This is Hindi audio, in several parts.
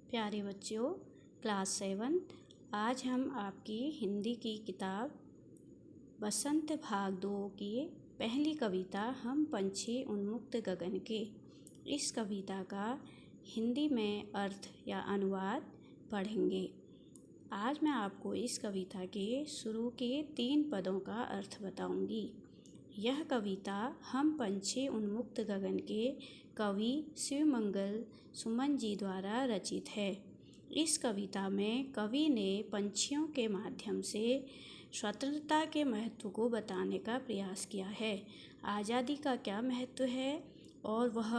प्यारे बच्चों, क्लास 7। आज हम आपकी हिंदी की किताब बसंत भाग 2 की पहली कविता हम पंछी उन्मुक्त गगन के इस कविता का हिंदी में अर्थ या अनुवाद पढ़ेंगे। आज मैं आपको इस कविता के शुरू के 3 पदों का अर्थ बताऊंगी। यह कविता हम पंछी उन्मुक्त गगन के कवि शिवमंगल सुमन जी द्वारा रचित है। इस कविता में कवि ने पंछियों के माध्यम से स्वतंत्रता के महत्व को बताने का प्रयास किया है। आज़ादी का क्या महत्व है और वह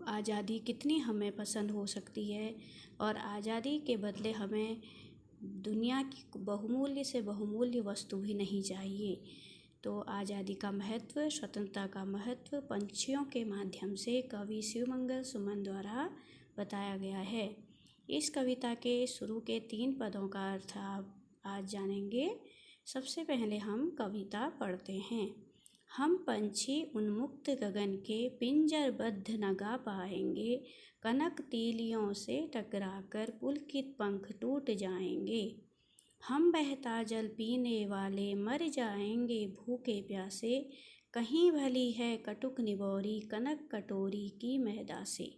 आज़ादी कितनी हमें पसंद हो सकती है और आज़ादी के बदले हमें दुनिया की बहुमूल्य से बहुमूल्य वस्तु भी नहीं चाहिए। तो आज़ादी का महत्व, स्वतंत्रता का महत्व पंछियों के माध्यम से कवि शिवमंगल सुमन द्वारा बताया गया है। इस कविता के शुरू के 3 पदों का अर्थ आप आज जानेंगे। सबसे पहले हम कविता पढ़ते हैं। हम पंछी उन्मुक्त गगन के पिंजरबद्ध न गा पाएंगे, कनक तीलियों से टकराकर पुलकित पंख टूट जाएंगे। हम बहता जल पीने वाले मर जाएंगे भूखे प्यासे, कहीं भली है कटुक निबोरी कनक कटोरी की मैदा से।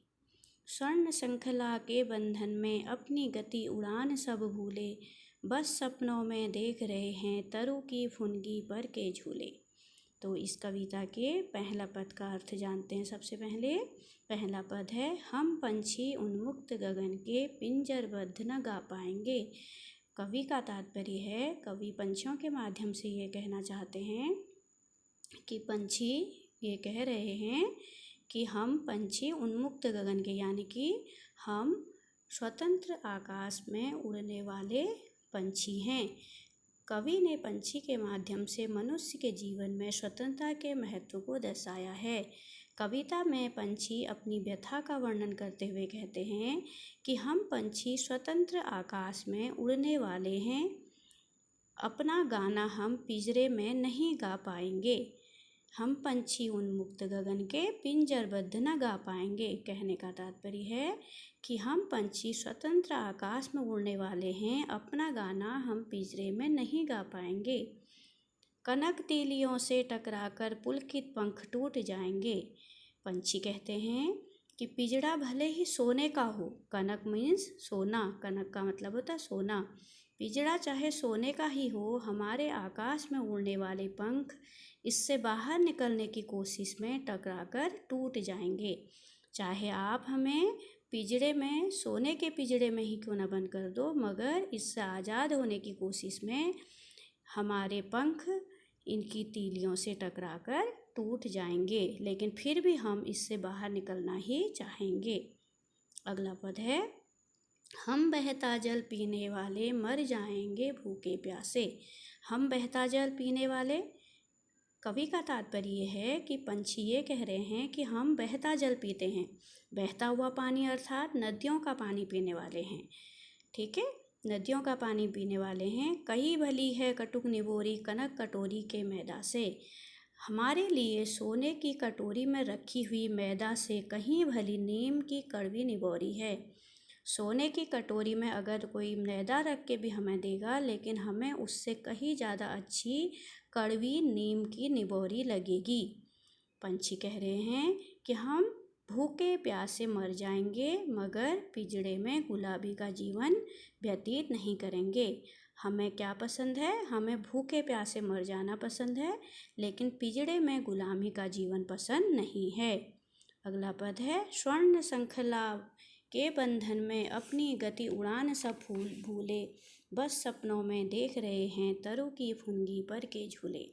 स्वर्ण श्रृंखला के बंधन में अपनी गति उड़ान सब भूले, बस सपनों में देख रहे हैं तरु की फुनगी पर के झूले। तो इस कविता के पहला पद का अर्थ जानते हैं। सबसे पहले पहला पद है, हम पंछी उन्मुक्त गगन के पिंजरबद्ध न गा पाएंगे। कवि का तात्पर्य है, कवि पंछियों के माध्यम से ये कहना चाहते हैं कि पंछी ये कह रहे हैं कि हम पंछी उन्मुक्त गगन के यानी कि हम स्वतंत्र आकाश में उड़ने वाले पंछी हैं। कवि ने पंछी के माध्यम से मनुष्य के जीवन में स्वतंत्रता के महत्व को दर्शाया है। कविता में पंछी अपनी व्यथा का वर्णन करते हुए कहते हैं कि हम पंछी स्वतंत्र आकाश में उड़ने वाले हैं, अपना गाना हम पिंजरे में नहीं गा पाएंगे। हम पंछी उन्मुक्त गगन के पिंजरबद्ध न गा पाएंगे। कहने का तात्पर्य है कि हम पंछी स्वतंत्र आकाश में उड़ने वाले हैं, अपना गाना हम पिंजरे में नहीं गा पाएंगे। कनक तीलियों से टकराकर पुलकित पंख टूट जाएंगे। पंछी कहते हैं कि पिंजरा भले ही सोने का हो, कनक मीन्स सोना, कनक का मतलब होता है सोना। पिंजरा चाहे सोने का ही हो, हमारे आकाश में उड़ने वाले पंख इससे बाहर निकलने की कोशिश में टकराकर टूट जाएंगे। चाहे आप हमें पिंजरे में, सोने के पिंजरे में ही क्यों ना बंद कर दो, मगर इससे आज़ाद होने की कोशिश में हमारे पंख इनकी तीलियों से टकराकर टूट जाएंगे, लेकिन फिर भी हम इससे बाहर निकलना ही चाहेंगे। अगला पद है, हम बहता जल पीने वाले मर जाएंगे भूखे प्यासे। हम बहता जल पीने वाले, कवि का तात्पर्य है कि पंछी ये कह रहे हैं कि हम बहता जल पीते हैं। बहता हुआ पानी अर्थात नदियों का पानी पीने वाले हैं। ठीक है, नदियों का पानी पीने वाले हैं। कहीं भली है कटुक निबोरी कनक कटोरी के मैदा से। हमारे लिए सोने की कटोरी में रखी हुई मैदा से कहीं भली नीम की कड़वी निबोरी है। सोने की कटोरी में अगर कोई मैदा रख के भी हमें देगा, लेकिन हमें उससे कहीं ज़्यादा अच्छी कड़वी नीम की निबोरी लगेगी। पंछी कह रहे हैं कि हम भूखे प्यासे मर जाएंगे, मगर पिंजरे में गुलाबी का जीवन व्यतीत नहीं करेंगे। हमें क्या पसंद है? हमें भूखे प्यासे मर जाना पसंद है, लेकिन पिंजरे में गुलामी का जीवन पसंद नहीं है। अगला पद है, स्वर्ण श्रृंखला के बंधन में अपनी गति उड़ान सब भूले, बस सपनों में देख रहे हैं तरु की फुनगी पर के झूले।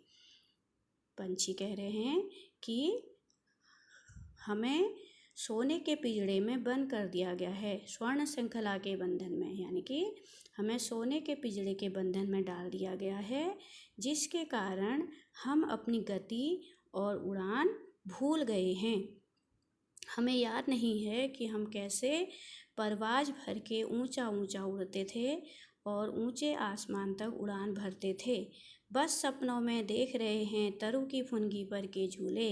पंछी कह रहे हैं कि हमें सोने के पिंजरे में बंद कर दिया गया है, स्वर्ण श्रृंखला के बंधन में, यानी कि हमें सोने के पिंजरे के बंधन में डाल दिया गया है, जिसके कारण हम अपनी गति और उड़ान भूल गए हैं। हमें याद नहीं है कि हम कैसे परवाज़ भर के ऊंचा ऊंचा उड़ते थे और ऊंचे आसमान तक उड़ान भरते थे। बस सपनों में देख रहे हैं तरु की फुनगी पर के झूले।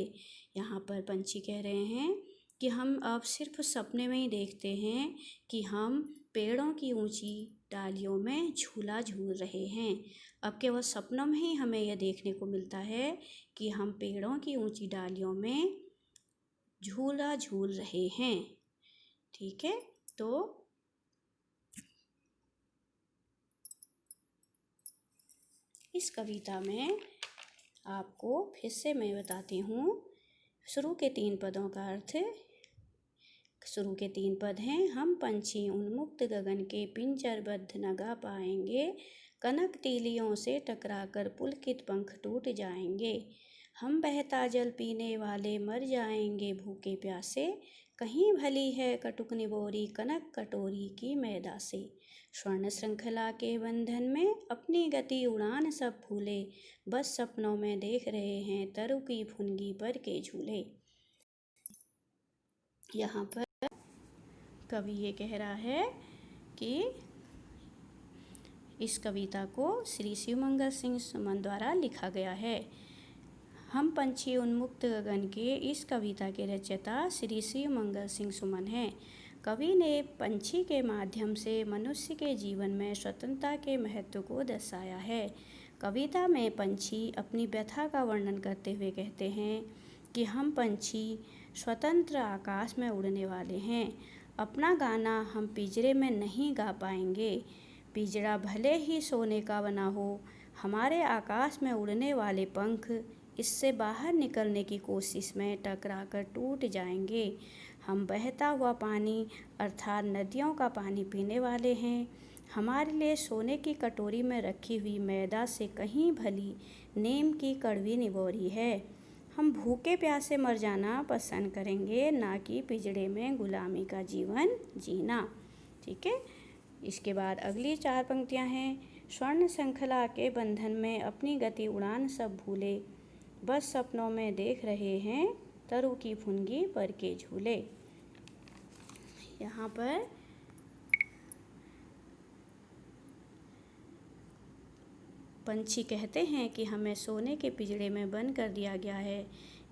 यहाँ पर पंछी कह रहे हैं कि हम अब सिर्फ सपने में ही देखते हैं कि हम पेड़ों की ऊंची डालियों में झूला झूल रहे हैं। अब केवल सपनों में ही हमें यह देखने को मिलता है कि हम पेड़ों की ऊंची डालियों में झूला झूल रहे हैं। ठीक है, तो इस कविता में आपको फिर से मैं बताती हूँ। शुरू के 3 पदों का अर्थ। शुरू के 3 पद हैं। हम पंछी उन्मुक्त गगन के पिंजरबद्ध न गा पाएंगे, कनक तीलियों से टकराकर पुलकित पंख टूट जाएंगे। हम बहता जल पीने वाले मर जाएंगे भूखे प्यासे, कहीं भली है कटुक निबोरी कनक कटोरी की मैदा से। स्वर्ण श्रृंखला के बंधन में अपनी गति उड़ान सब भूले, बस सपनों में देख रहे हैं तरु की फुनगी पर के झूले। यहाँ पर कवि ये कह रहा है कि इस कविता को श्री शिवमंगल सिंह सुमन द्वारा लिखा गया है। हम पंछी उन्मुक्त गगन के इस कविता के रचयिता श्री शिवमंगल सिंह सुमन हैं। कवि ने पंछी के माध्यम से मनुष्य के जीवन में स्वतंत्रता के महत्व को दर्शाया है। कविता में पंछी अपनी व्यथा का वर्णन करते हुए कहते हैं कि हम पंछी स्वतंत्र आकाश में उड़ने वाले हैं। अपना गाना हम पिंजरे में नहीं गा पाएंगे। पिंजरा भले ही सोने का बना हो, हमारे आकाश में उड़ने वाले पंख इससे बाहर निकलने की कोशिश में टकराकर टूट जाएंगे। हम बहता हुआ पानी अर्थात नदियों का पानी पीने वाले हैं। हमारे लिए सोने की कटोरी में रखी हुई मैदा से कहीं भली नीम की कड़वी निबोरी है। हम भूखे प्यासे मर जाना पसंद करेंगे, ना कि पिंजड़े में गुलामी का जीवन जीना। ठीक है, इसके बाद अगली 4 पंक्तियां हैं। स्वर्ण श्रृंखला के बंधन में अपनी गति उड़ान सब भूले, बस सपनों में देख रहे हैं तरु की फुनगी पर के झूले। यहाँ पर पंछी कहते हैं कि हमें सोने के पिंजरे में बंद कर दिया गया है,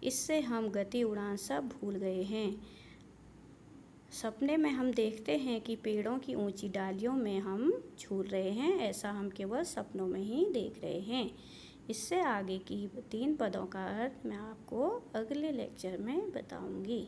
इससे हम गति उड़ान सब भूल गए हैं। सपने में हम देखते हैं कि पेड़ों की ऊंची डालियों में हम झूल रहे हैं, ऐसा हम केवल सपनों में ही देख रहे हैं। इससे आगे की 3 पदों का अर्थ मैं आपको अगले लेक्चर में बताऊंगी।